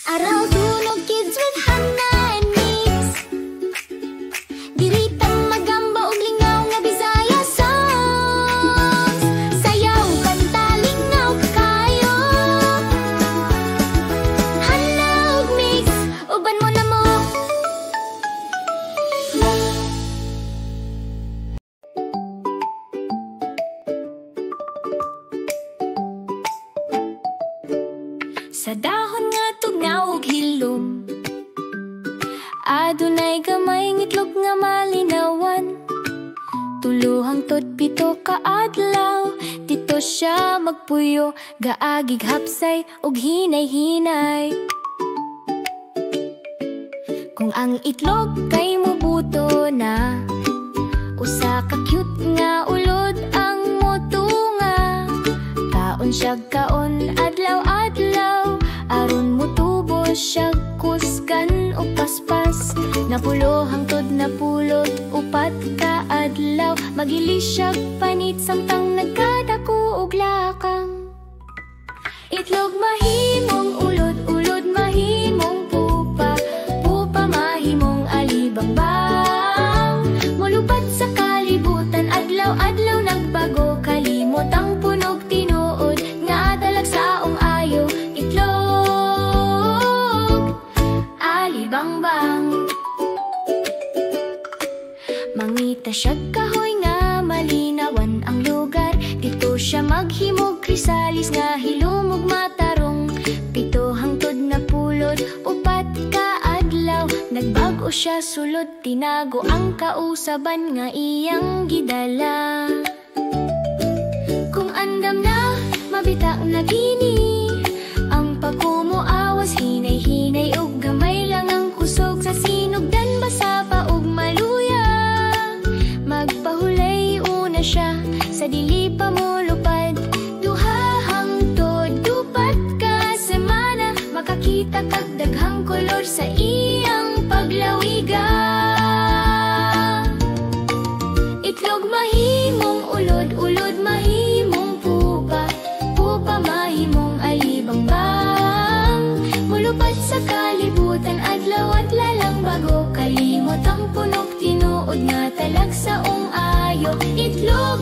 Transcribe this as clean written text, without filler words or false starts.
Araw tunog kids with Hannah and Mix. Diri ta magamba og lingaw nga Bisaya songs. Sayaw kanta lingaw kayo. Hannah ug Mix, uban mo na mo. Sa dahon nga tugnaw og hilom, adunay gamay ngitlog nga malinawan. Tuluhang tod pito ka adlaw, dito siya magpuyo, gaagig hapsay og hinay-hinay. Kung ang itlog kay mubuto na, usa ka cute nga ulod ang motunga. Kaon siya kaon adlaw-adlaw, aron mo tubo siya kusgan o paspas. Napulo hangtod napulot upat ka adlaw, magili siya panit samtang nagkadako og lakang. Itlog mahimong ulod, ulod mahimong pupa, pupa mahimong alibangbang. Mulupat sa kalibutan adlaw-adlaw nagbago, kalimot ang punog tinuod nga dalag sa ong ayo. Alibangbang. Mangita siya kahoy nga malinawan ang lugar, dito siya maghimog krisalis nga hilumog matarong. Pito hangtod na pulot upat ka adlaw, nagbago siya sulod, tinago ang kausaban nga iyang gidala. Kung andam na mabitak na kini, ang pagkumuawas hinay-hinay ug gamay lang ang kusog sa sinugdan, basa pa ug maluya. Magpahulay una siya sa dili pa mo lupad, duha hangtod dupat ka semana, makakita kag daghang kolor sa iyang paglawiga. Itlog mahimong ulod, ulod mahimong pupa, pupa mahimong alibangbang. Mulupat sa kalibutan adlaw at lalang bago, kalimot ang punog tinuod nga talag sa ong ayo. Itlog